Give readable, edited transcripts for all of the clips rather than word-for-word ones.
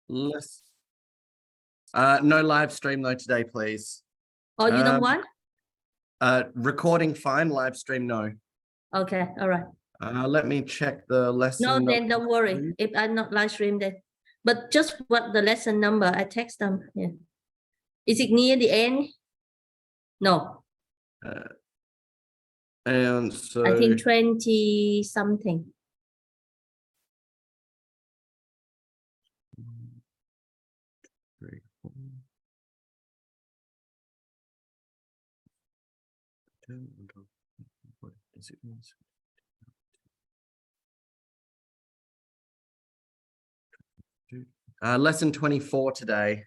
Less. No live stream though today, please. Oh, you don't want? Recording fine, live stream no. Okay, all right. Let me check the lesson. No, then don't worry. If I'm not live stream, then. But just what the lesson number, I text them. Yeah. Is it near the end? No. And so I think 20 something. Lesson 24 today.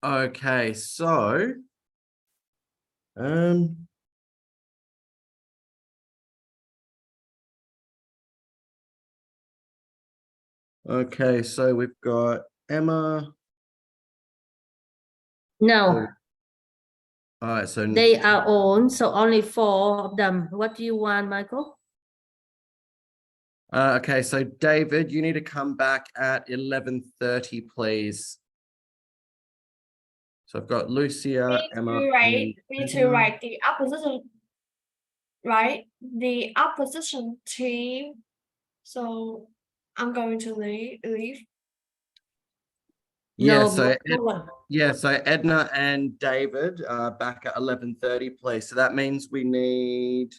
Okay, so okay, so we've got Emma. No. All right, so they are on, so only 4 of them. What do you want, Michael? Okay, so David, you need to come back at 11:30, please. So I've got Lucia, Emma. We need to write the opposition, right? The opposition team. So I'm going to leave. Yeah, No, so one. yeah, so Edna and David are back at 11:30, please. So that means we need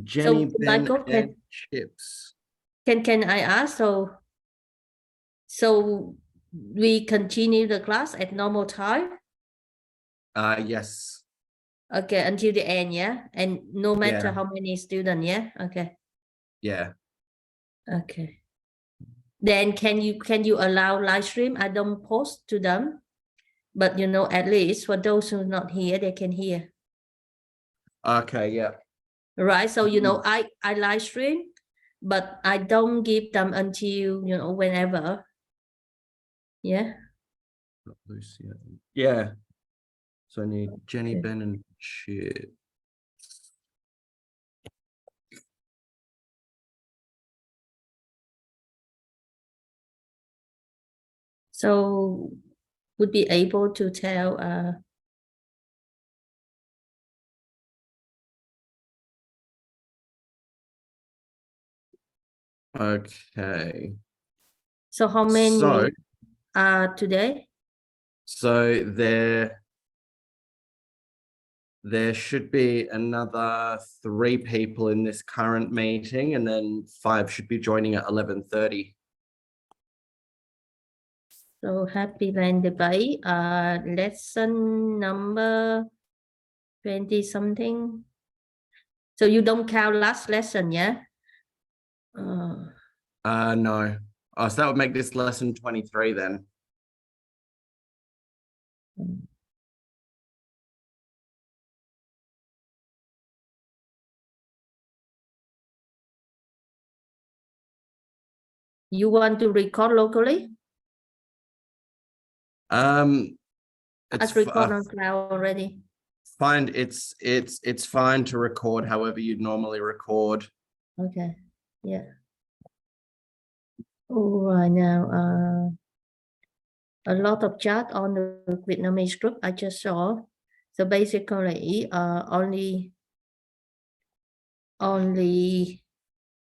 Jenny, So, Ben, Michael, and Chips. Can I ask? So we continue the class at normal time? Yes. Okay, until the end, yeah? And no matter Yeah. how many students, yeah? Okay. Yeah. Okay. Then can you allow live stream? I don't post to them, but you know, at least for those who are not here, they can hear. Okay, yeah. Right. So you know, I live stream, but I don't give them until you know whenever. Yeah. Lucia. Yeah. So I need Jenny, Okay. Ben, and Chips. So would be able to tell Okay. so how many So today? So there should be another 3 people in this current meeting, and then 5 should be joining at 11:30. So happy Wednesday, lesson number 20 something. So you don't count last lesson, yeah? No. Oh, so that would make this lesson 23 then. You want to record locally? It's record on cloud already. fine. It's fine to record however you'd normally record. Okay. Yeah. All right, now a lot of chat on the Vietnamese group I just saw. So basically only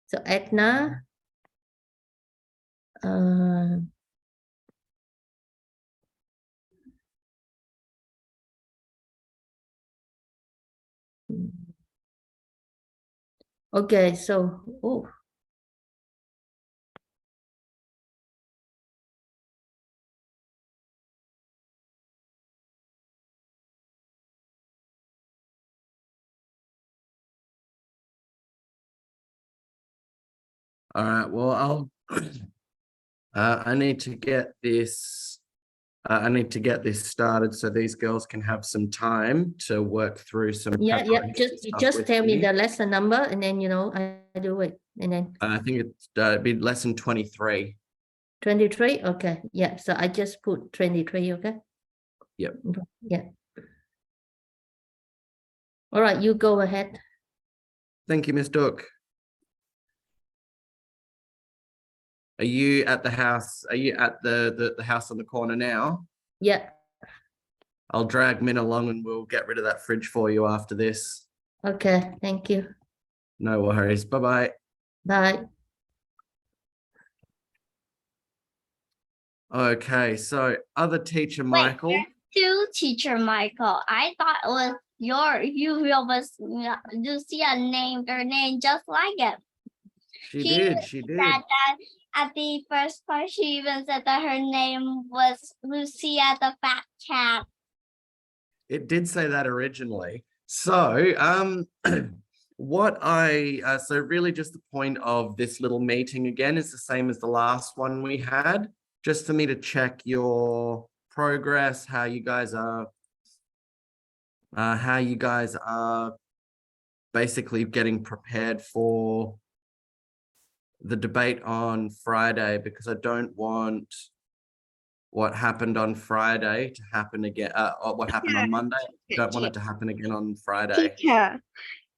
so Edna okay, so All right, well, I need to get this started so these girls can have some time to work through some. Yeah, just tell me the lesson number and then you know I do it, and then I think it's be lesson 23. 23. Okay, yeah, so I just put 23. Okay. Yep. Yeah. All right, you go ahead. Thank you, Miss Duck. Are you at the house? Are you at the house on the corner now? Yeah. I'll drag Min along and we'll get rid of that fridge for you after this. Okay. Thank you. No worries. Bye-bye. Bye. Okay, so other teacher Wait, Michael. To teacher Michael. I thought it was you was Lucia named her name just like it. She She did. That at the first part she even said that her name was Lucia the fat cat. It did say that originally. So, so really just the point of this little meeting again is the same as the last one we had, just for me to check your progress, how you guys are basically getting prepared for the debate on Friday, because I don't want what happened on Friday to happen again, or what happened on Monday. I don't want it to happen again on Friday.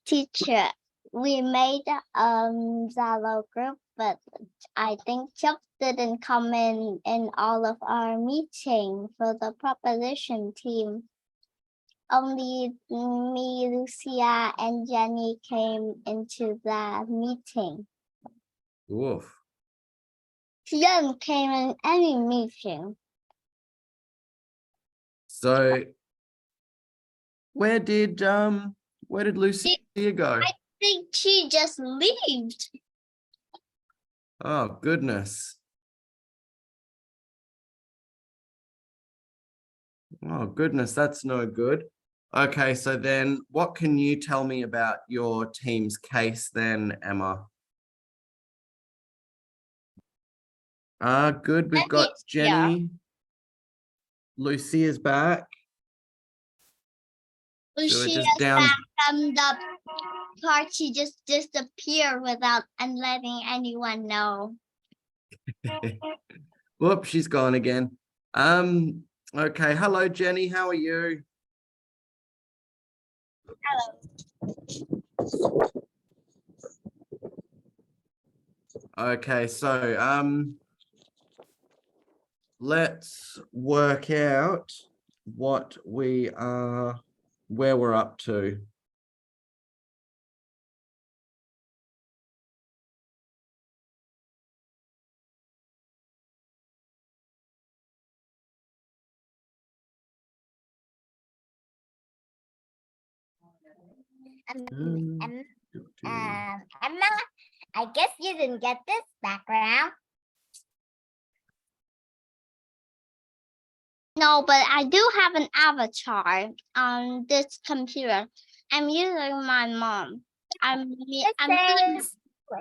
Teacher, we made Zalo group, but I think Chuck didn't come in all of our meeting for the proposition team. Only me, Lucia, and Jenny came into the meeting. Oof. She didn't came in any meeting. So where did Lucia go? I think she just left. Oh goodness. Oh goodness, that's no good. Okay, so then what can you tell me about your team's case then, Emma? Good. We've got Jenny. Lucia's back. Lucia's down. back from the party just disappeared without and letting anyone know. Whoop, she's gone again. Okay. Hello, Jenny. How are you? Hello. Okay, so let's work out what where we're up to. Emma, I guess you didn't get this background. No, but I do have an avatar on this computer. I'm using my mom. I'm using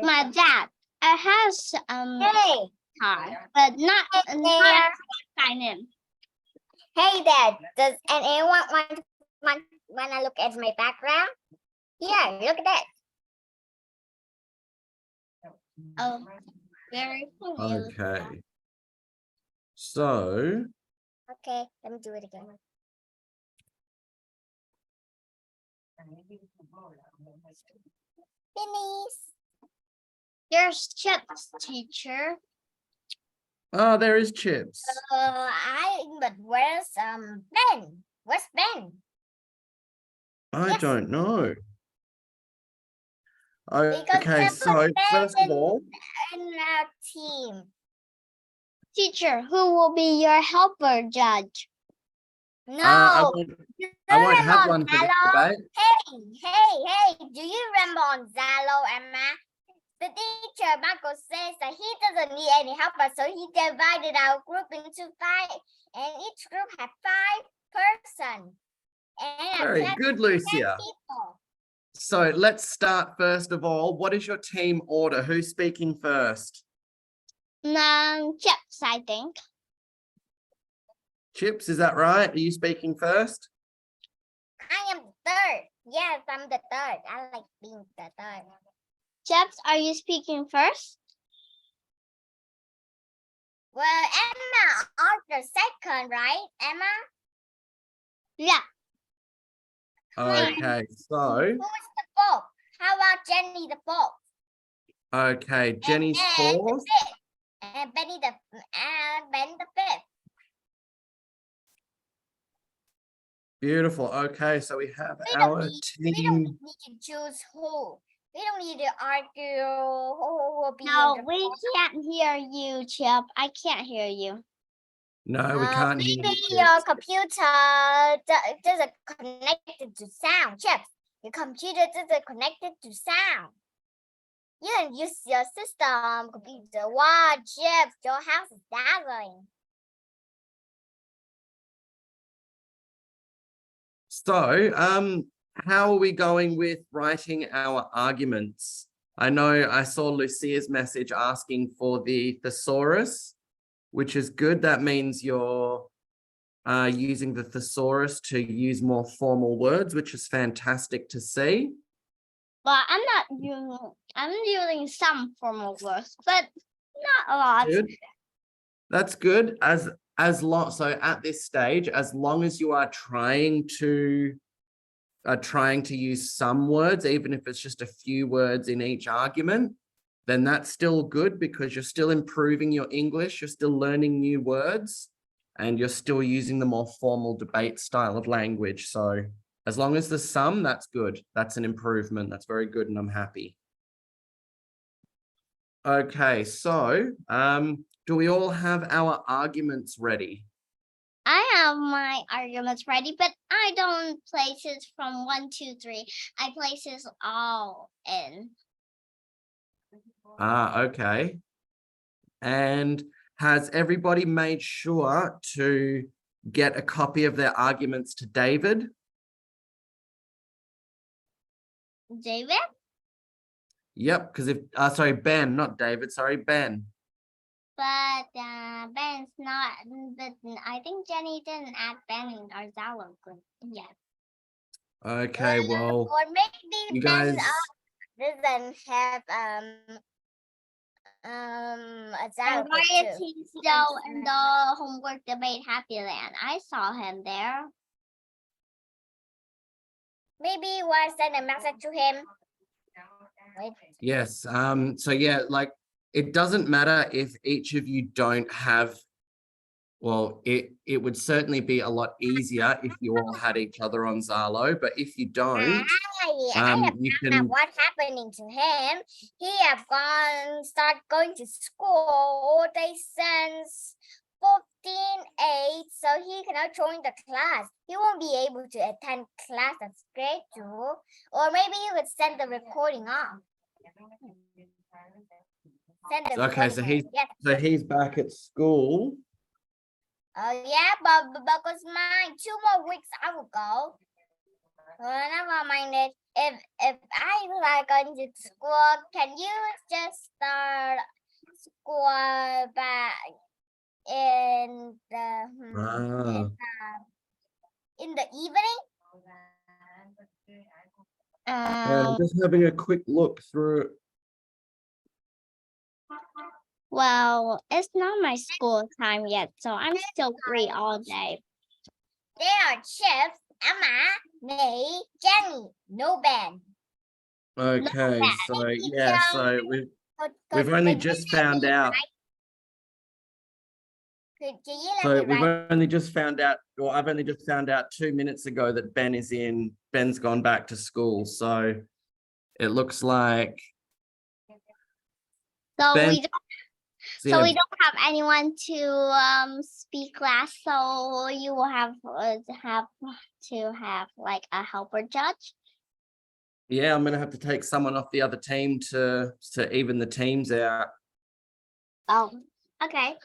my dad. It has avatar, but not sign in. Hey Dad, does anyone want to look at my background? Yeah, look at that. Oh, very familiar. Okay. So Okay, let me do it again. Finish. There's Chips, teacher. oh, there is Chips. But where's Ben? Where's Ben? I don't know. Because Okay, so first of all, in our team. Teacher, who will be your helper judge? No, I won't have one for this debate. Hey, do you remember on Zalo, Emma? The teacher, Michael, says that he doesn't need any helper, so he divided our group into 5, and each group had 5 persons. And Very good, Lucia. people. So let's start first of all. What is your team order? Who's speaking first? Chips, I think. Chips, is that right? Are you speaking first? I am the 3rd. Yes, I'm the 3rd. I like being the 3rd. Chips, are you speaking first? Well, Emma are the 2nd, right, Emma? Yeah. Okay, so Who is the fourth? How about Jenny the fourth? okay, Jenny's And fourth. And Ben the fifth. Beautiful. Okay, so we have We don't our need we don't team. need to choose who. We don't need to argue who will be in No, the we can't hear you, Chip. I can't hear you. No, we can't hear maybe you. your computer doesn't connected to sound. Chip, your computer doesn't connected to sound. You can use your system computer. Wow, Chip, your house is dazzling. So, how are we going with writing our arguments? I know I saw Lucia's message asking for the thesaurus, which is good. That means you're using the thesaurus to use more formal words, which is fantastic to see. But I'm using some formal words, but not a lot. Good. That's good. As long, so at this stage, as long as you are trying to use some words, even if it's just a few words in each argument, then that's still good because you're still improving your English, you're still learning new words, and you're still using the more formal debate style of language. So as long as there's some, that's good. That's an improvement. That's very good, and I'm happy. Okay, so do we all have our arguments ready? I have my arguments ready, but I don't places from 1, 2, 3. I places all in. Okay. And has everybody made sure to get a copy of their arguments to David? David? Yep, because if sorry, Ben, not David, sorry, Ben. But Ben's not. But I think Jenny didn't add Ben in our Zalo group yet. Okay, well, Or maybe you Ben guys, doesn't have a And Zalo why group is too. he still in the homework debate Happy Land? I saw him there. Maybe we'll send a message to him. Wait. yes, so yeah, like it doesn't matter if each of you don't have, well, it would certainly be a lot easier if you all had each other on Zalo, but if you don't, I have you found out can, what's happening to him. He have start going to school all day since 14/8, so he cannot join the class. He won't be able to attend class at schedule, or maybe you could send the recording off. Send the okay, so recording off. Yes. he's back at school. Oh yeah, but because mine 2 more weeks I will go. Never mind it. If I like going to school, can you just start school back in the in the evening? I'm just having a quick look through. Well, it's not my school time yet, so I'm still free all day. There are Chips, Emma, me, Jenny, no Ben. Okay, so yeah, so we've only just found out. So we've only just found out, or I've only just found out 2 minutes ago that Ben's gone back to school. So it looks like So Ben, we don't have anyone to speak last, so you will have to have like a helper judge. yeah, I'm gonna have to take someone off the other team to even the teams out. Oh, okay.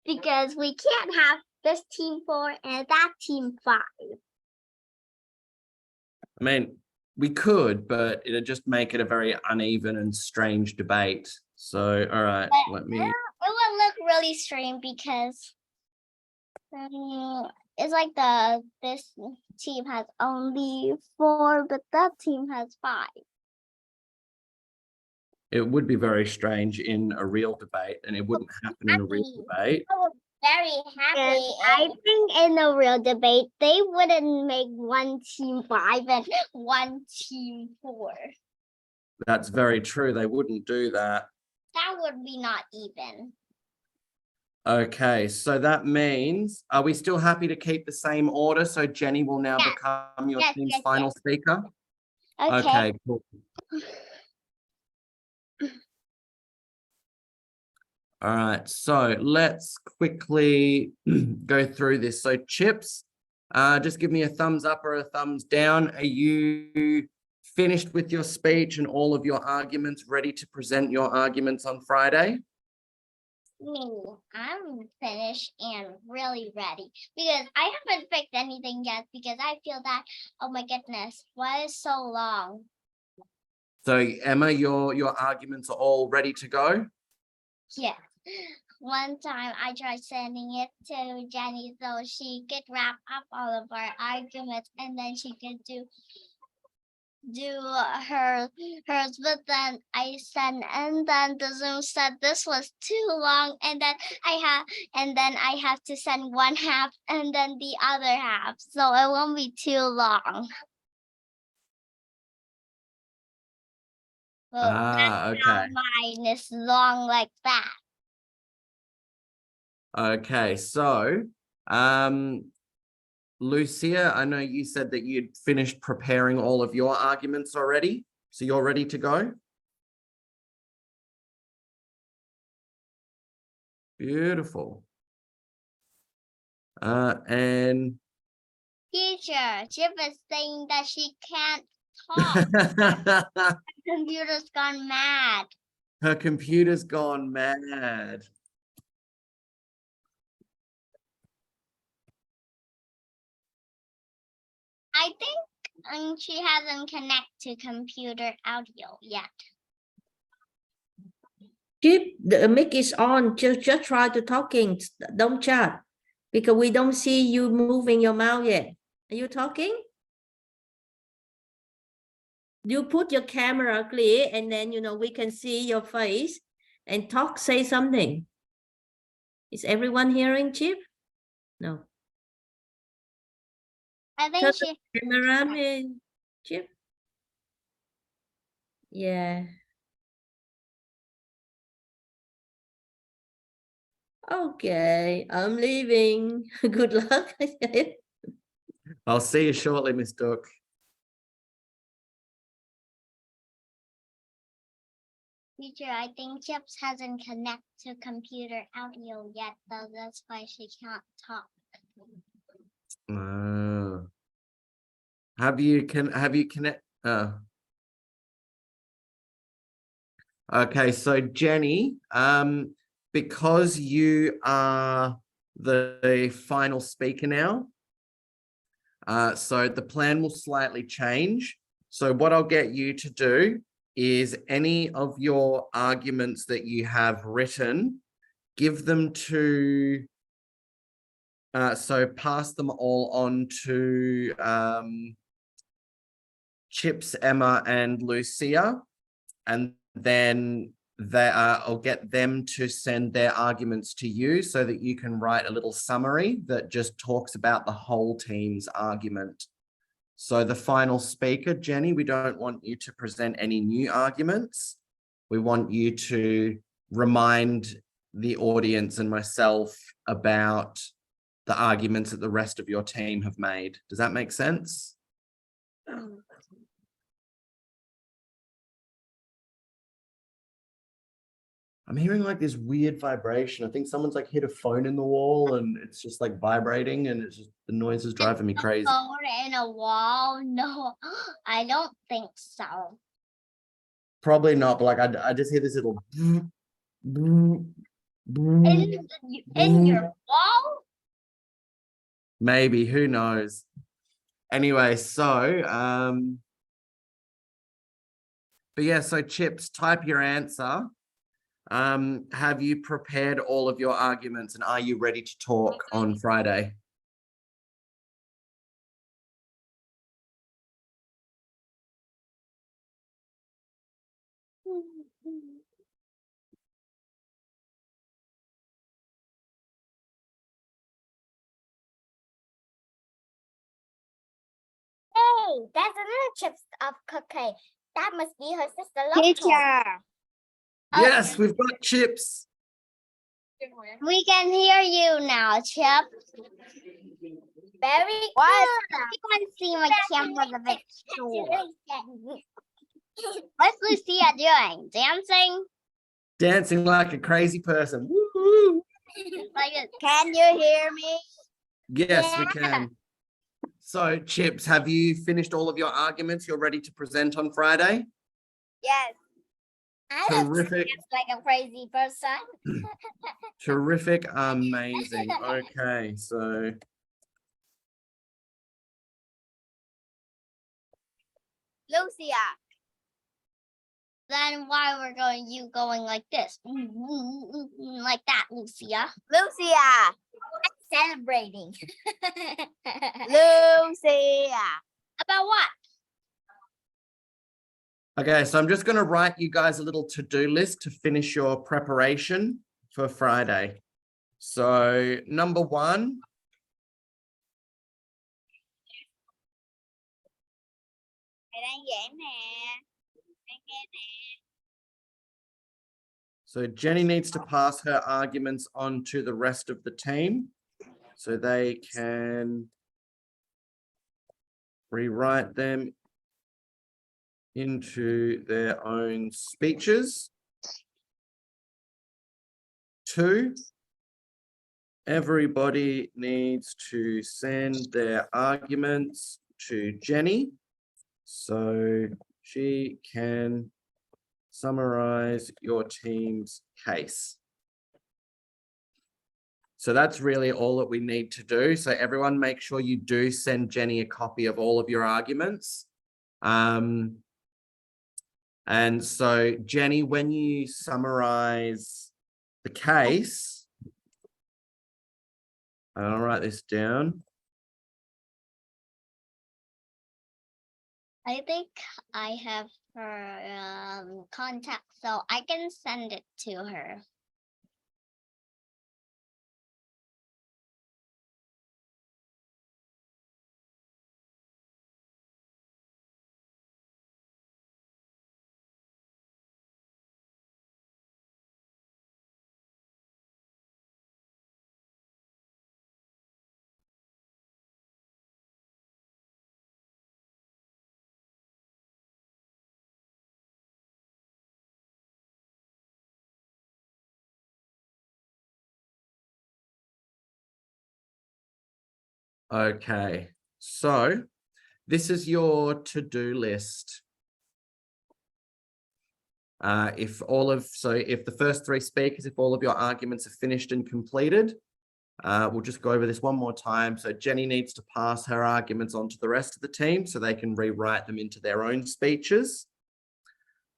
Because we can't have this team 4 and that team 5. I mean, we could, but it'd just make it a very uneven and strange debate. So, all right, let me. It would look really strange because it's like this team has only 4, but that team has 5. It would be very strange in a real debate, and it wouldn't happen in a real debate. very happy. And I think in a real debate, they wouldn't make one team 5 and one team 4. That's very true. They wouldn't do that. That would be not even. Okay, so that means, are we still happy to keep the same order? So Jenny will now Yes. become your Yes, team's yes, final speaker? Okay. Okay, cool. All right, so let's quickly go through this. So Chips, just give me a thumbs up or a thumbs down. Are you finished with your speech and all of your arguments, ready to present your arguments on Friday? Me, I'm finished and really ready because I haven't picked anything yet because I feel that, oh my goodness, why is so long? So Emma, your arguments are all ready to go? Yeah. One time I tried sending it to Jenny so she could wrap up all of our arguments and then she could do hers, but then I sent and then the Zoom said this was too long and then I have to send one half and then the other half, so it won't be too long. Well, Ah, that's how okay. mine is long like that. Okay, so Lucia, I know you said that you'd finished preparing all of your arguments already, so you're ready to go? Beautiful. And Teacher, Chip is saying that she can't talk. her Computer's gone mad. computer's gone mad. I think she hasn't connected to computer audio yet. Keep the mic is on. Just try to talking. Don't chat because we don't see you moving your mouth yet. Are you talking? You put your camera clear and then we can see your face and talk. Say something. Is everyone hearing Chip? No. I think Turn she the camera on, Chip. Yeah. Okay, I'm leaving. Good luck. I'll see you shortly, Miss Duck. Teacher, I think Chips hasn't connected to computer audio yet, so that's why she can't talk. Have you connect? Okay, so Jenny, because you are the final speaker now, so the plan will slightly change. So what I'll get you to do is any of your arguments that you have written, give them to, so pass them all on to Chips, Emma, and Lucia, and then I'll get them to send their arguments to you so that you can write a little summary that just talks about the whole team's argument. So the final speaker, Jenny, we don't want you to present any new arguments. We want you to remind the audience and myself about the arguments that the rest of your team have made. Does that make sense? I'm hearing like this weird vibration. I think someone's like hit a phone in the wall and it's just like vibrating and it's just the noise is driving me crazy. Phone in a wall? No, I don't think so. Probably not, but like I just hear this little In your wall? maybe, who knows? Anyway, so but yeah, so Chips, type your answer. Have you prepared all of your arguments and are you ready to talk on Friday? Hey, there's another chips of cookie. That must be her sister Lotto. Teacher, Yes, we've got chips. we can hear you now, Chip. Very What? good. You can see my camera's a bit short. Congratulations. What's Lucia doing? Dancing? Dancing like a crazy person. Woo-hoo. Can you hear me? Yes, we can. So, Chips, have you finished all of your arguments? You're ready to present on Friday? Yes. I don't Terrific. dance like a crazy person. Terrific. Amazing. Okay, so Lucia. Then why we're going like this? Like that, Lucia. Lucia. Celebrating. Lucia. About what? okay, so I'm just going to write you guys a little to-do list to finish your preparation for Friday. So, number 1, so Jenny needs to pass her arguments on to the rest of the team so they can rewrite them into their own speeches. 2, everybody needs to send their arguments to Jenny so she can summarize your team's case. So that's really all that we need to do. So everyone make sure you do send Jenny a copy of all of your arguments. And so Jenny, when you summarize the case, I'll write this down. I think I have her contact, so I can send it to her. Okay, so this is your to-do list. If the first 3 speakers, if all of your arguments are finished and completed, we'll just go over this one more time. So Jenny needs to pass her arguments on to the rest of the team so they can rewrite them into their own speeches.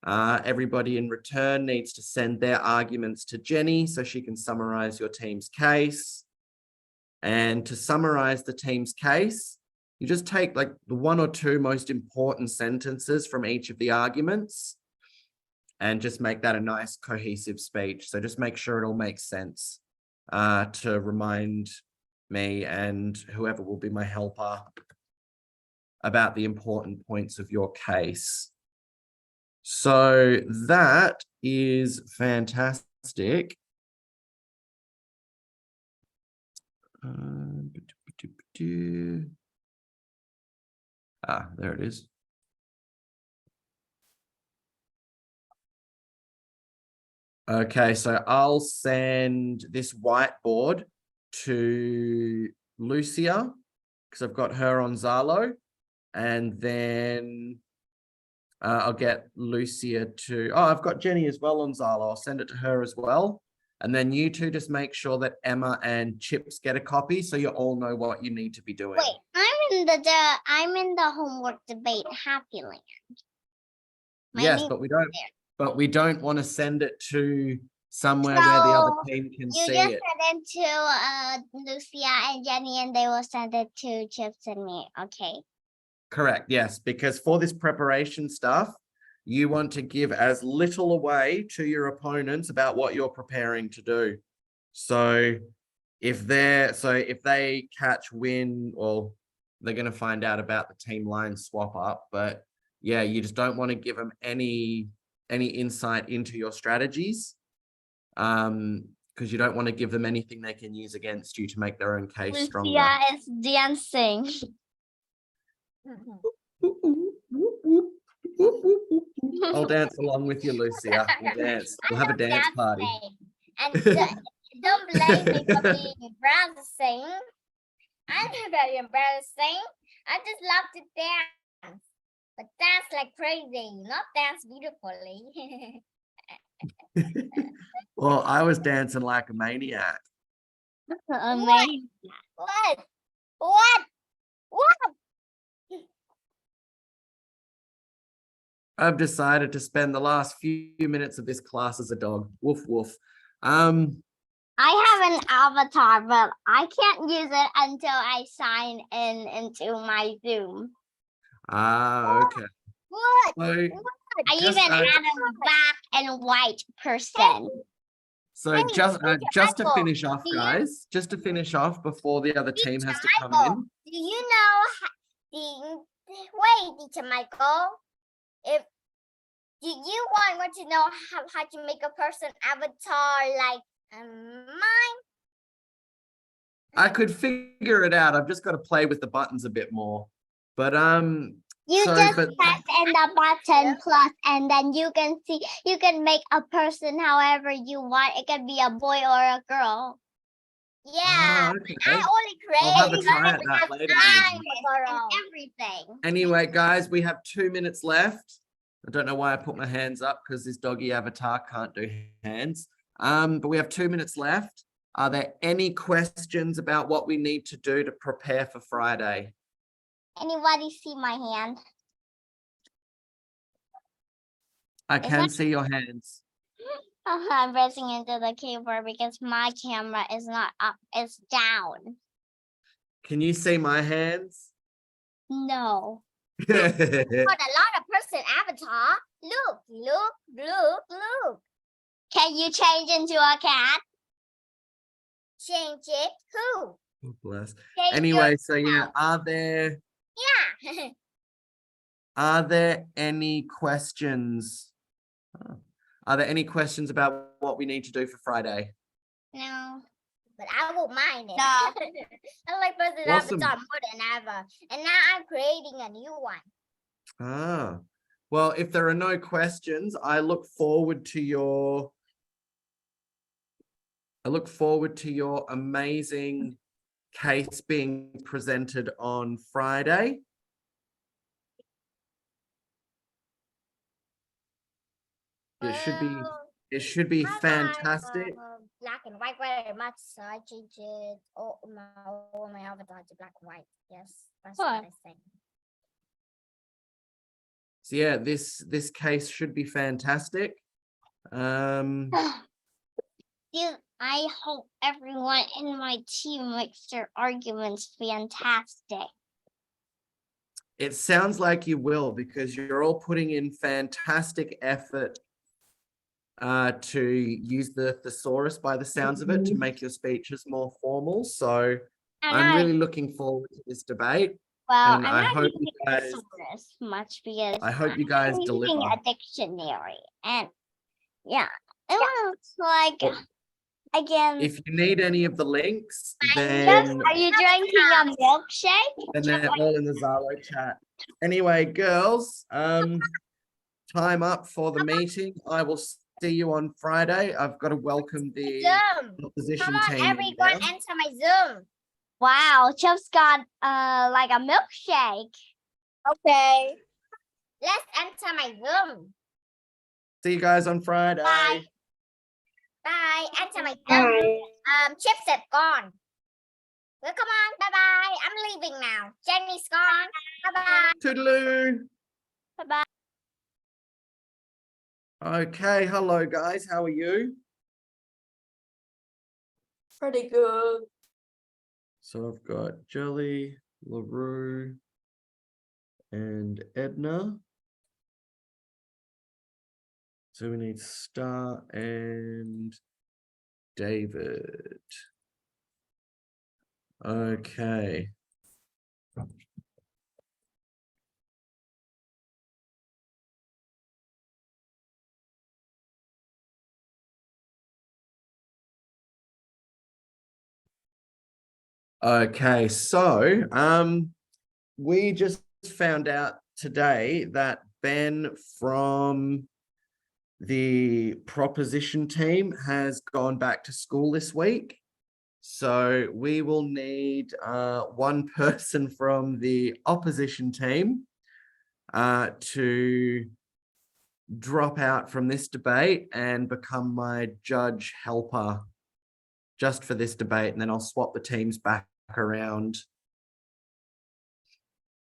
Everybody in return needs to send their arguments to Jenny so she can summarize your team's case. And to summarize the team's case, you just take like the 1 or 2 most important sentences from each of the arguments and just make that a nice cohesive speech. So just make sure it all makes sense to remind me and whoever will be my helper about the important points of your case. So that is fantastic. There it is. Okay, so I'll send this whiteboard to Lucia because I've got her on Zalo, and then I'll get Lucia to, I've got Jenny as well on Zalo. I'll send it to her as well. And then you two just make sure that Emma and Chips get a copy so you all know what you need to be doing. Wait, I'm in the homework debate Happy Land. Yes, but we don't want to send it to somewhere where the other team can You see just it. send it to Lucia and Jenny, and they will send it to Chips and me. Okay. Correct, yes, because for this preparation stuff, you want to give as little away to your opponents about what you're preparing to do. So if they catch wind, or they're going to find out about the team line swap up. But yeah, you just don't want to give them any insight into your strategies, because you don't want to give them anything they can use against you to make their own case stronger. Lucia is dancing. I'll dance along with you, Lucia. We'll dance. We'll have a dance party. And don't blame me for being embarrassing. I'm not very embarrassing. I just love to dance. But dance like crazy, not dance beautifully. Well, I was dancing like a maniac. Amazing. What? What? What? I've decided to spend the last few minutes of this class as a dog. Woof, woof. I have an avatar, but I can't use it until I sign in into my Zoom. Okay. What? So, I Just, even add a black and white person. so just to Michael, finish off, do you- guys, just to finish off before the other team has to come Michael, in. do you know wait, teacher Michael? If do you want to know how to make a person avatar like mine? I could figure it out. I've just got to play with the buttons a bit more. But You So, just but- press in the button plus, and then you can see, you can make a person however you want. It can be a boy or a girl. Yeah, okay. I only I'll have a created try at that later. time maybe. ago. And everything. Anyway, guys, we have 2 minutes left. I don't know why I put my hands up because this doggy avatar can't do hands. But we have 2 minutes left. Are there any questions about what we need to do to prepare for Friday? Anybody see my hand? I Is can that- see your hands. I'm pressing into the keyboard because my camera is not up, it's down. Can you see my hands? No. Got a lot of person avatar. Look, look, look, look. Can you change into a cat? Change it. Who? Oh, bless. Change Anyway, so yeah, your- yeah. are there any questions? Are there any questions about what we need to do for Friday? No. But I won't mind it. No. I like person Awesome. avatar more than ever. And now I'm creating a new one. Well, if there are no questions, I look forward to your amazing case being presented on Friday. It should be Bye-bye. fantastic. Black and white very much. So I changed it. Oh, my avatar to black and white. Yes, that's what What? I think. So yeah, this case should be fantastic. I hope everyone in my team makes their arguments fantastic. It sounds like you will, because you're all putting in fantastic effort to use the thesaurus by the sounds of it to make your speeches more formal. So And I'm really looking forward to this debate. well, and I'm I not hope using you guys- thesaurus much because I hope you guys I'm using deliver. a dictionary, and yeah, it looks like Well, again. If you need any of the links, Just, then are you drinking a milkshake? they're all in the Zalo chat. Anyway, girls, time up for the meeting. I will see you on Friday. I've got to welcome the Zoom. opposition Come on, team. in everyone, now. enter my Zoom. Wow, Chip's got like a milkshake. Okay. Let's enter my Zoom. See you guys on Friday. Bye. Bye. Enter my Zoom. Chip said gone. Well, come on. Bye bye. I'm leaving now. Jenny's gone. Bye bye. Toodaloo. Bye-bye. Okay, hello guys. How are you? Pretty good. So I've got Jelly, LaRue, and Edna. So we need Star and David. Okay. Okay, so we just found out today that Ben from the proposition team has gone back to school this week. So we will need one person from the opposition team to drop out from this debate and become my judge helper just for this debate, and then I'll swap the teams back around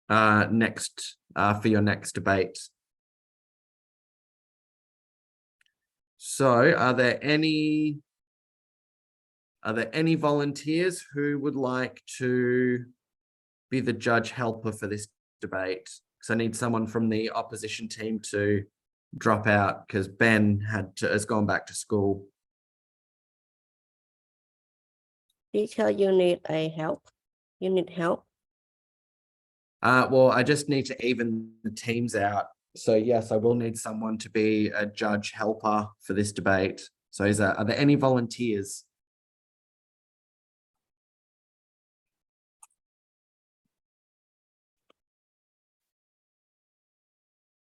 next for your next debate. So are there any volunteers who would like to be the judge helper for this debate? Because I need someone from the opposition team to drop out because Ben has gone back to school. Teacher, you need help. You need help. Well, I just need to even the teams out. So yes, I will need someone to be a judge helper for this debate. So are there any volunteers?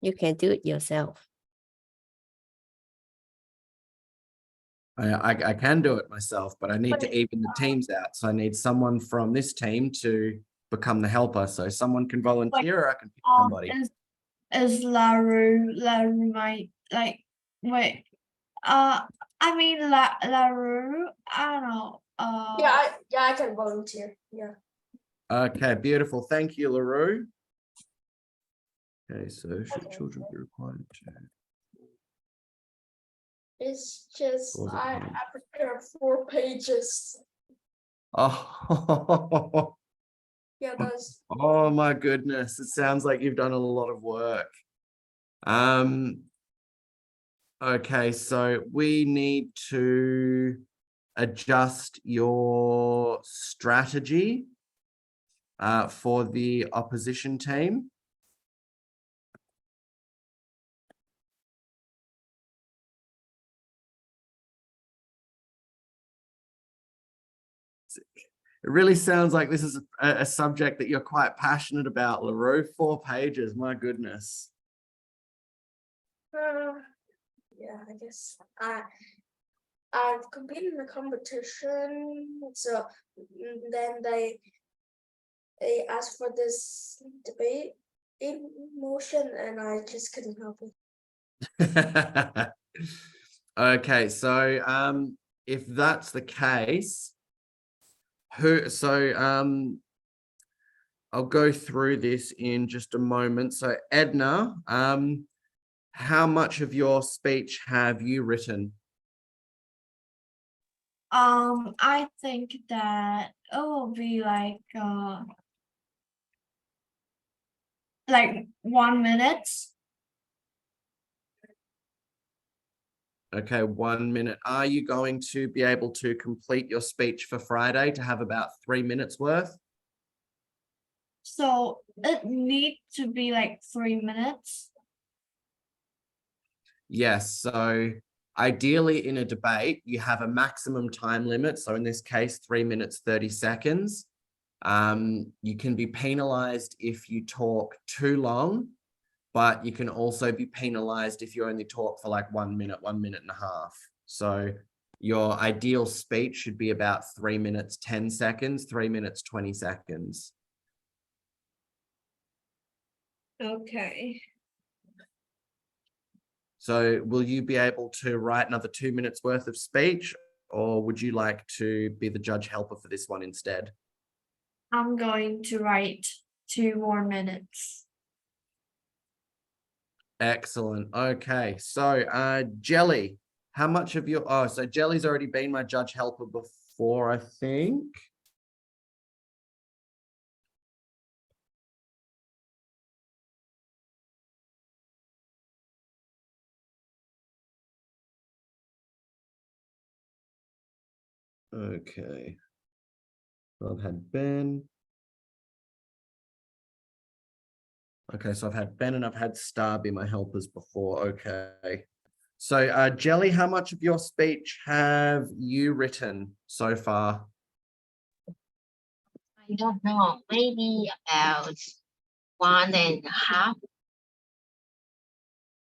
You can do it yourself. I can do it myself, but I need But to even the teams out. So I need someone from this team to become the helper. So someone can volunteer, or I can pick somebody. Is Laru my wait? I mean Laru. I don't know. Yeah, I can volunteer. Yeah. Okay, beautiful. Thank you, LaRue. Okay, so should children be required to? It's just What was it I called? prepared 4 pages. Oh, Yeah, that's oh my goodness. It sounds like you've done a lot of work. Okay, so we need to adjust your strategy for the opposition team. It really sounds like this is a subject that you're quite passionate about, LaRue. 4 pages, my goodness. yeah, I guess I've competed in the competition, so then they asked for this debate in motion, and I just couldn't help it. Okay, so if that's the case, I'll go through this in just a moment. So Edna, how much of your speech have you written? I think that it will be like 1 minute. Okay, 1 minute. Are you going to be able to complete your speech for Friday to have about 3 minutes worth? So it needs to be like 3 minutes. Yes, so ideally in a debate, you have a maximum time limit. So in this case, 3 minutes, 30 seconds. You can be penalized if you talk too long, but you can also be penalized if you only talk for like 1 minute, 1 minute and a half. So your ideal speech should be about 3 minutes, 10 seconds, 3 minutes, 20 seconds. Okay. So will you be able to write another 2 minutes worth of speech, or would you like to be the judge helper for this one instead? I'm going to write 2 more minutes. Excellent. Okay. So Jelly, how much of your so Jelly's already been my judge helper before, I think. Okay. I've had Ben. Okay, so I've had Ben and I've had Star be my helpers before. Okay. So Jelly, how much of your speech have you written so far? I don't know, maybe about 1.5.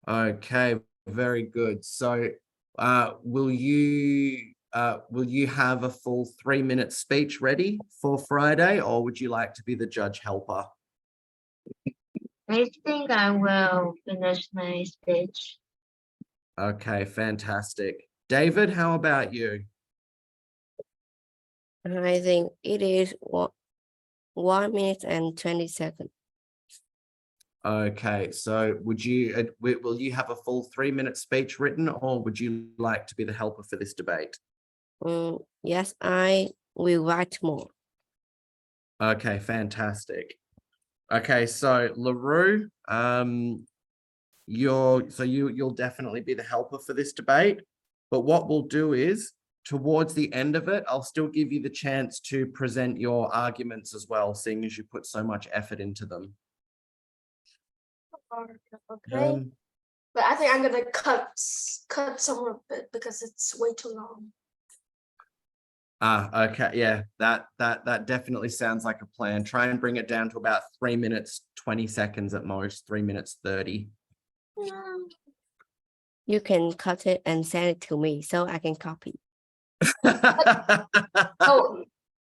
Okay, very good. So, will you have a full 3-minute speech ready for Friday, or would you like to be the judge helper? I think I will finish my speech. Okay, fantastic. David, how about you? I think it is 1 minute and 20 seconds. Okay, so will you have a full 3-minute speech written, or would you like to be the helper for this debate? Yes, I will write more. Okay, fantastic. Okay, so LaRue, you'll definitely be the helper for this debate. But what we'll do is, towards the end of it, I'll still give you the chance to present your arguments as well, seeing as you put so much effort into them. Okay. But I think I'm gonna cut some of it because it's way too long. Okay, yeah, that definitely sounds like a plan. Try and bring it down to about 3 minutes, 20 seconds at most, 3 minutes, 30. You can cut it and send it to me so I can copy. Oh,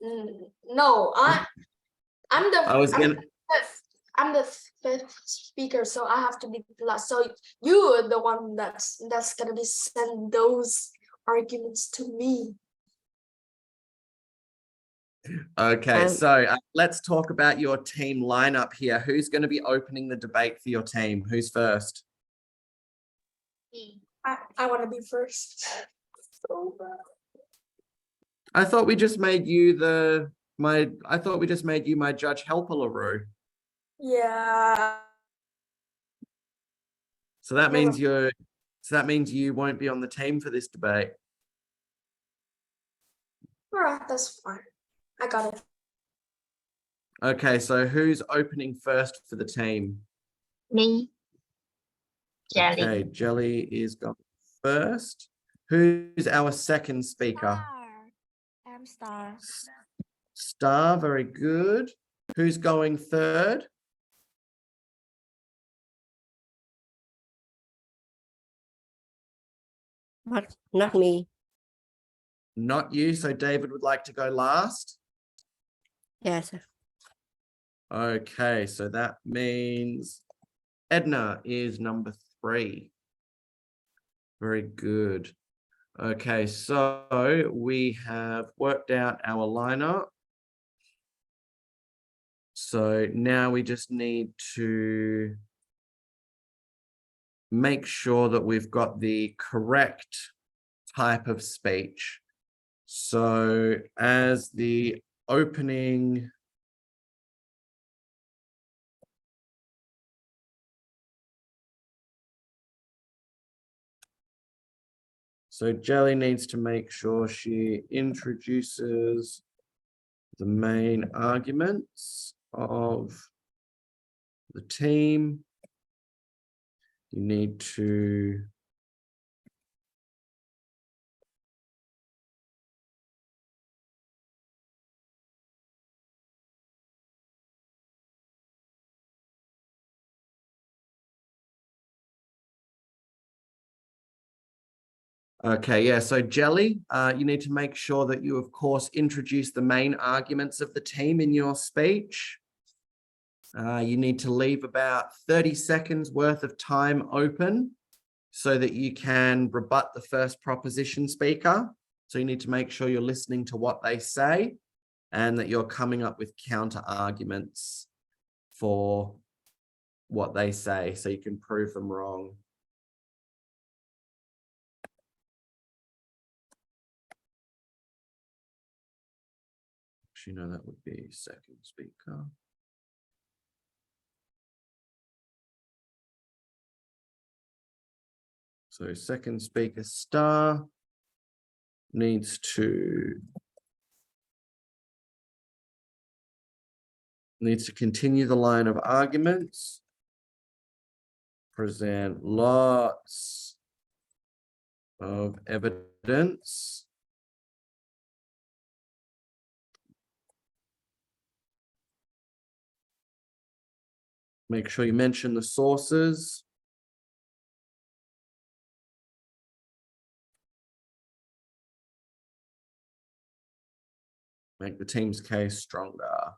no, I'm the I was gonna, I'm the fifth speaker, so I have to be the last. So you are the one that's gonna be send those arguments to me. okay, so let's talk about your team lineup here. Who's going to be opening the debate for your team? Who's first? I want to be first. So bad. I thought we just made you my judge helper, LaRue. Yeah. So that No, means you won't be on the team for this debate. all right, that's fine. I got it. Okay, so who's opening first for the team? Me. Jelly. Okay, Jelly is going first. Who's our second speaker? I'm Star. Star, very good. Who's going third? Not me. Not you, so David would like to go last. Yes. Okay, so that means Edna is number 3. Very good. Okay, so we have worked out our lineup. So now we just need to make sure that we've got the correct type of speech. So as the opening So Jelly needs to make sure she introduces the main arguments of the team. You need to Okay, yeah, so Jelly, you need to make sure that you, of course, introduce the main arguments of the team in your speech. You need to leave about 30 seconds worth of time open so that you can rebut the first proposition speaker. So you need to make sure you're listening to what they say and that you're coming up with counter arguments for what they say so you can prove them wrong. Actually, no, that would be second speaker. So second speaker Star needs to continue the line of arguments, present lots of evidence, Make sure you mention the sources. Make the team's case stronger.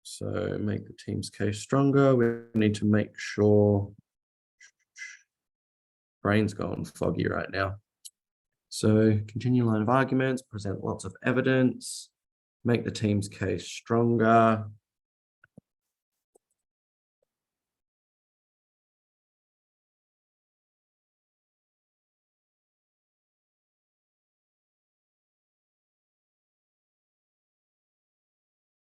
So make the team's case stronger. We need to make sure. Brain's going foggy right now. So continue line of arguments, present lots of evidence, make the team's case stronger.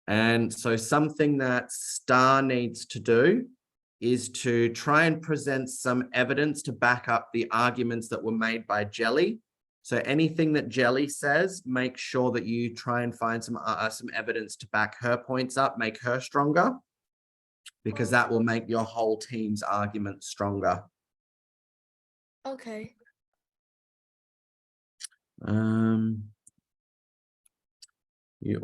And so something that Star needs to do is to try and present some evidence to back up the arguments that were made by Jelly. So anything that Jelly says, make sure that you try and find some evidence to back her points up, make her stronger, because that will make your whole team's argument stronger. Okay. You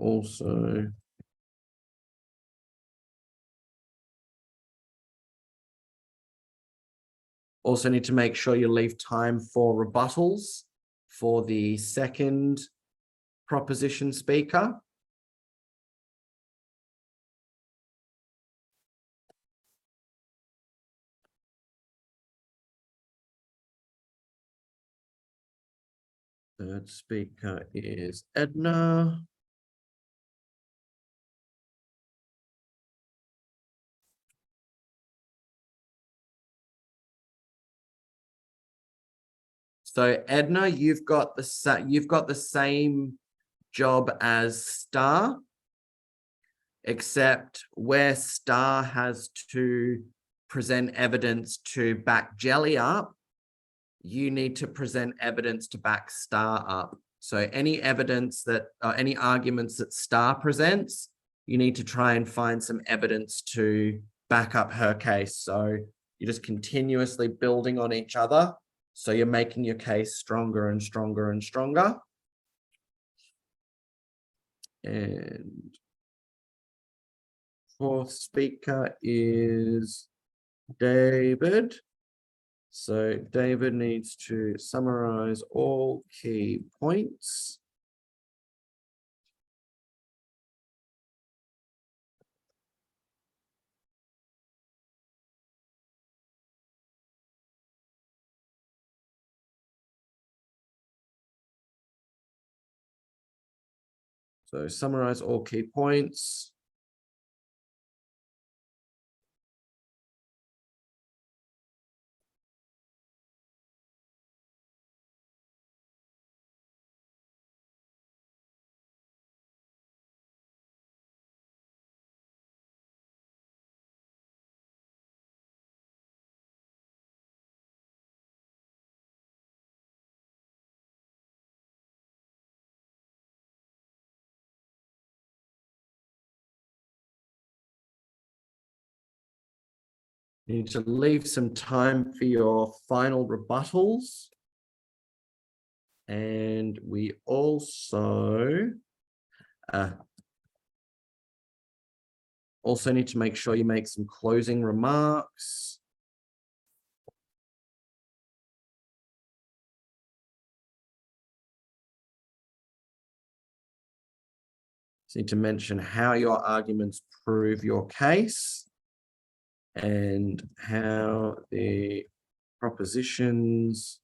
also need to make sure you leave time for rebuttals for the second proposition speaker. Third speaker is Edna. So Edna, you've got the same job as Star, except where Star has to present evidence to back Jelly up, you need to present evidence to back Star up. So any evidence that, any arguments that Star presents, you need to try and find some evidence to back up her case. So you're just continuously building on each other. So you're making your case stronger and stronger and stronger. And fourth speaker is David. So David needs to summarize all key points. So summarize all key points. You need to leave some time for your final rebuttals. And we also need to make sure you make some closing remarks. So you need to mention how your arguments prove your case and how the propositions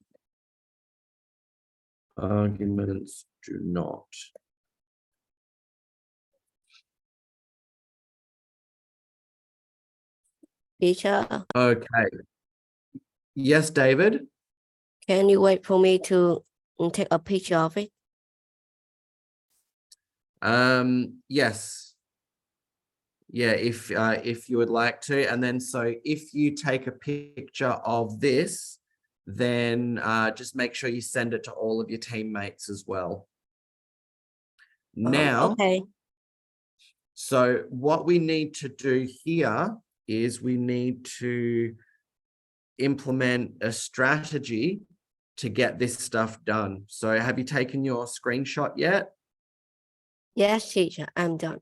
arguments do not. Teacher, Okay. Yes, David. can you wait for me to take a picture of it? Yes. Yeah, if you would like to. And then so if you take a picture of this, then just make sure you send it to all of your teammates as well. Now, Okay. so what we need to do here is we need to implement a strategy to get this stuff done. So have you taken your screenshot yet? Yes, teacher, I'm done.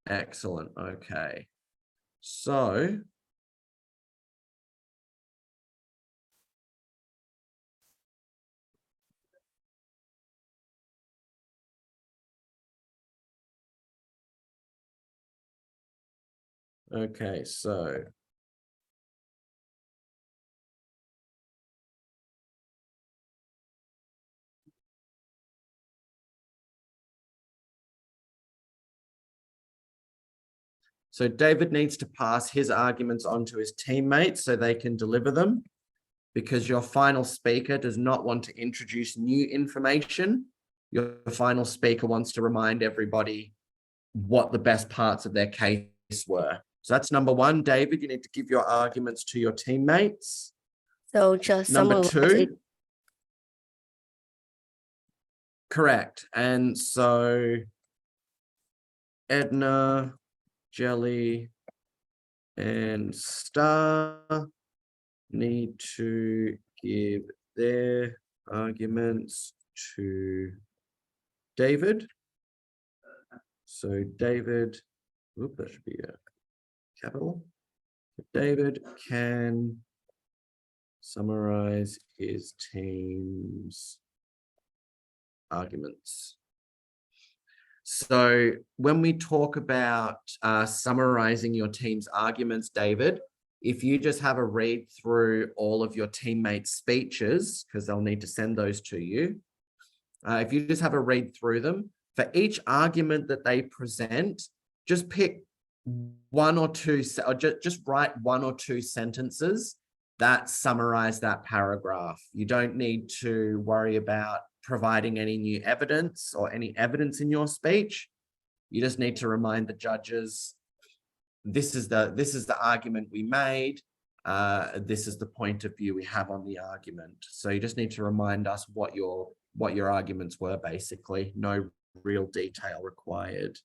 Excellent. Okay. So okay, so David needs to pass his arguments on to his teammates so they can deliver them, because your final speaker does not want to introduce new information. Your final speaker wants to remind everybody what the best parts of their case were. So that's number one. David, you need to give your arguments to your teammates. So just Number summarize it. two. Correct. And so Edna, Jelly, and Star need to give their arguments to David. So David, whoop, that should be a capital. David can summarize his team's arguments. So when we talk about summarizing your team's arguments, David, if you just have a read through all of your teammates' speeches, because they'll need to send those to you. If you just have a read through them, for each argument that they present, just pick one or two, or just write one or two sentences that summarize that paragraph. You don't need to worry about providing any new evidence or any evidence in your speech. You just need to remind the judges, this is the argument we made. This is the point of view we have on the argument. So you just need to remind us what your arguments were, basically. No real detail required.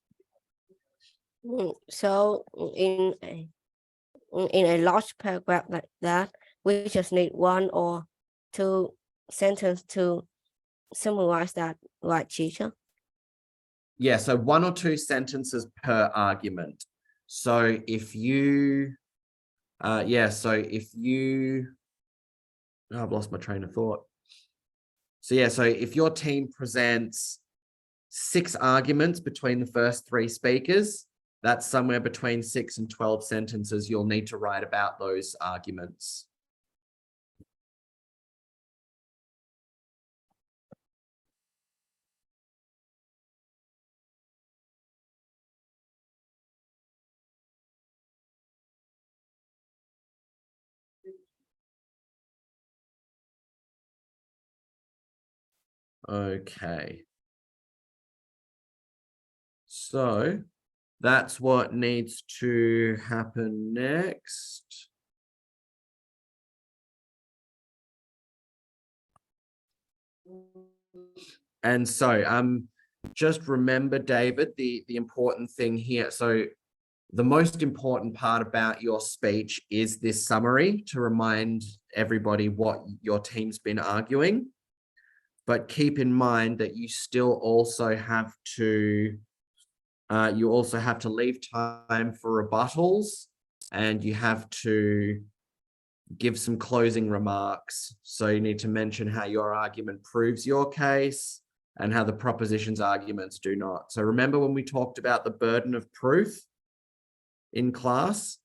So in a large paragraph like that, we just need one or two sentences to summarize that, right, teacher? Yeah, so one or two sentences per argument. So if you, I've lost my train of thought. So yeah, so if your team presents 6 arguments between the first 3 speakers, that's somewhere between 6 and 12 sentences you'll need to write about those arguments. Okay. So that's what needs to happen next. And so just remember, David, the important thing here. So the most important part about your speech is this summary to remind everybody what your team's been arguing. But keep in mind that you still also have to leave time for rebuttals, and you have to give some closing remarks. So you need to mention how your argument proves your case and how the proposition's arguments do not. So remember when we talked about the burden of proof in class?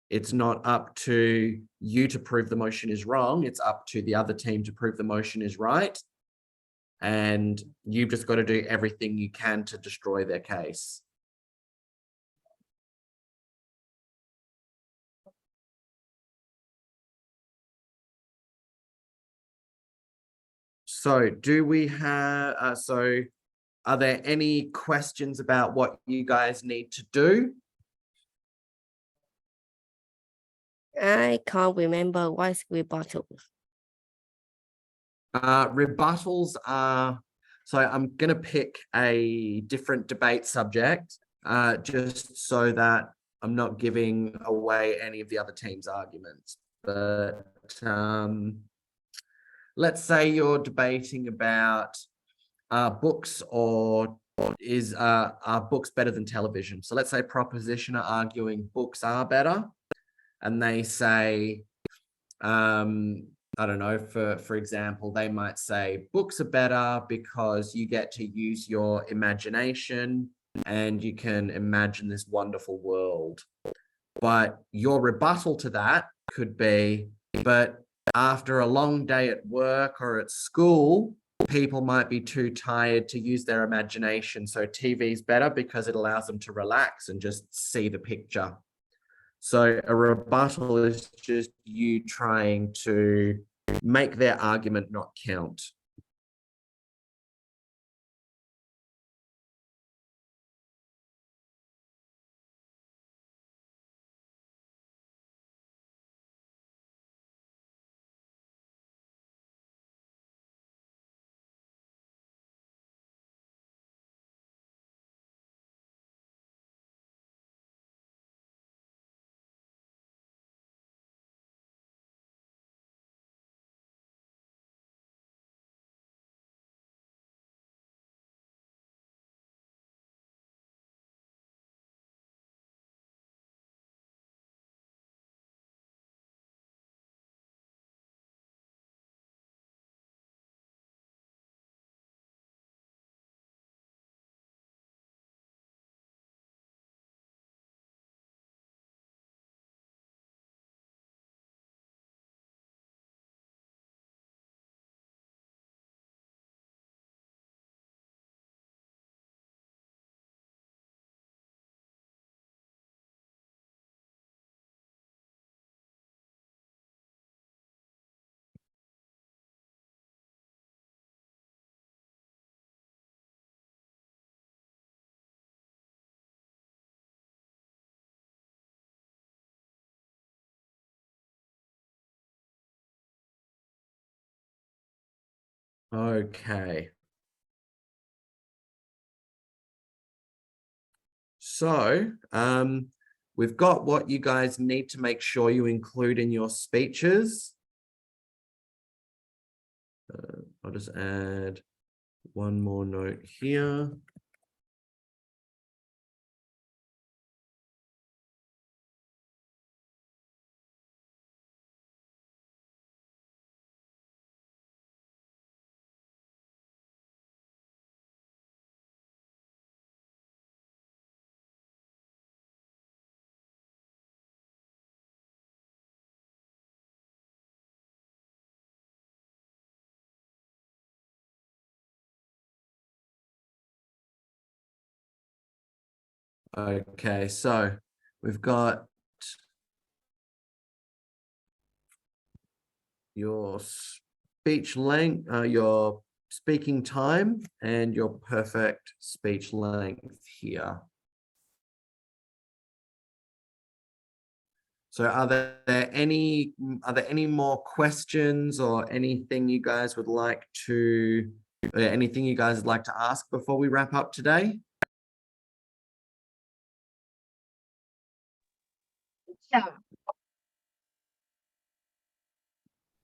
It's not up to you to prove the motion is wrong. It's up to the other team to prove the motion is right. And you've just got to do everything you can to destroy their case. So do we have, are there any questions about what you guys need to do? I can't remember what's rebuttals. Rebuttals are, so I'm going to pick a different debate subject, just so that I'm not giving away any of the other team's arguments. But let's say you're debating about books or are books better than television? So let's say proposition are arguing books are better, and they say, I don't know, for example, they might say books are better because you get to use your imagination and you can imagine this wonderful world. But your rebuttal to that could be, but after a long day at work or at school, people might be too tired to use their imagination. So TV is better because it allows them to relax and just see the picture. So a rebuttal is just you trying to make their argument not count. Okay. So, we've got what you guys need to make sure you include in your speeches. I'll just add one more note here. Okay, so we've got your speech length, your speaking time, and your perfect speech length here. So are there any more questions or anything you guys would like to ask before we wrap up today? Yeah.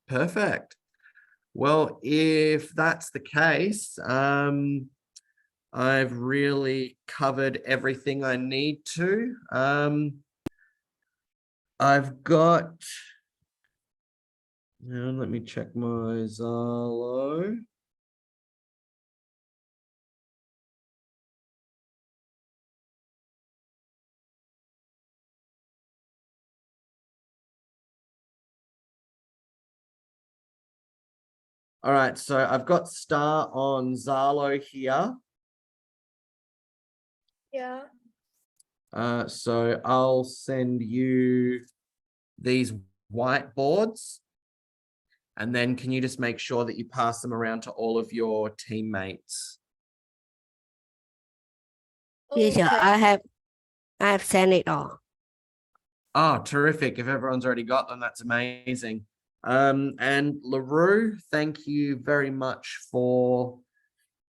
Perfect. Well, if that's the case, I've really covered everything I need to. I've got, now let me check my Zalo. All right, so I've got Star on Zalo here. Yeah. So I'll send you these whiteboards, and then can you just make sure that you pass them around to all of your teammates? Teacher, Okay. I have sent it all. Oh, terrific. If everyone's already got them, that's amazing. And LaRue, thank you very much for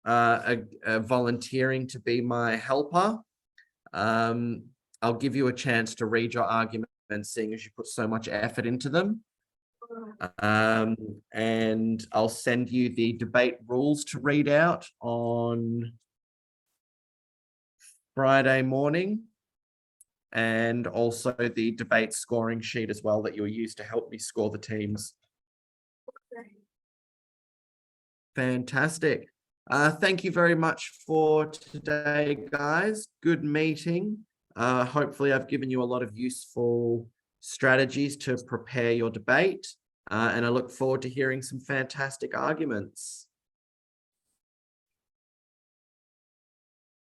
volunteering to be my helper. I'll give you a chance to read your arguments, seeing as you put so much effort into them. And I'll send you the debate rules to read out on Friday morning, and also the debate scoring sheet as well that you'll use to help me score the teams. Fantastic. Thank you very much for today, guys. Good meeting. Hopefully I've given you a lot of useful strategies to prepare your debate. And I look forward to hearing some fantastic arguments.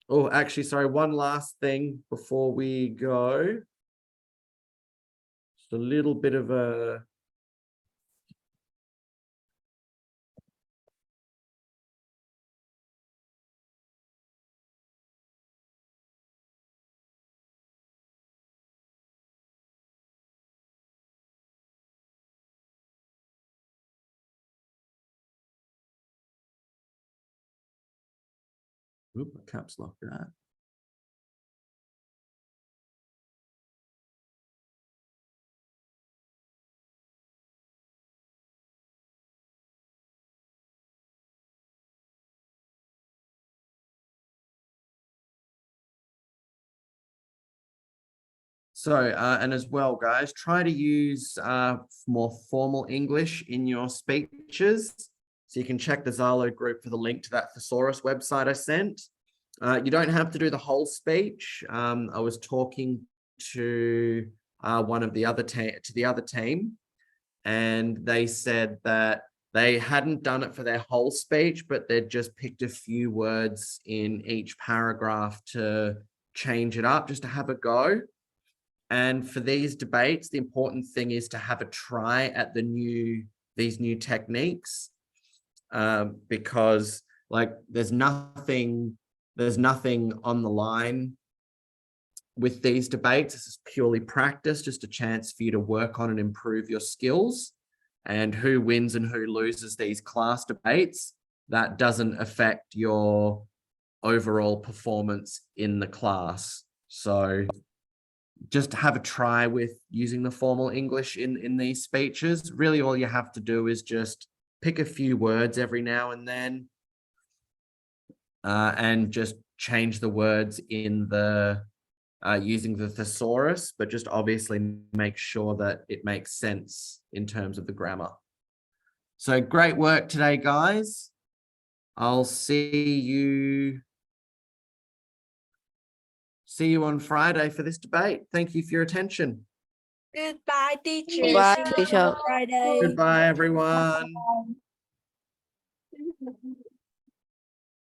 Oh, actually, sorry, one last thing before we go. Just a little bit of a... Oop, caps lock that. So, and as well, guys, try to use more formal English in your speeches. So you can check the Zalo group for the link to that thesaurus website I sent. You don't have to do the whole speech. I was talking to one of the other team, and they said that they hadn't done it for their whole speech, but they'd just picked a few words in each paragraph to change it up, just to have a go. And for these debates, the important thing is to have a try at these new techniques, because like there's nothing on the line with these debates. This is purely practice, just a chance for you to work on and improve your skills. And who wins and who loses these class debates, that doesn't affect your overall performance in the class. So just have a try with using the formal English in these speeches. Really, all you have to do is just pick a few words every now and then, and just change the words in the using the thesaurus, but just obviously make sure that it makes sense in terms of the grammar. So great work today, guys. I'll see you on Friday for this debate. Thank you for your attention. Goodbye, teacher. Goodbye, See you teacher. on Friday. Goodbye, everyone.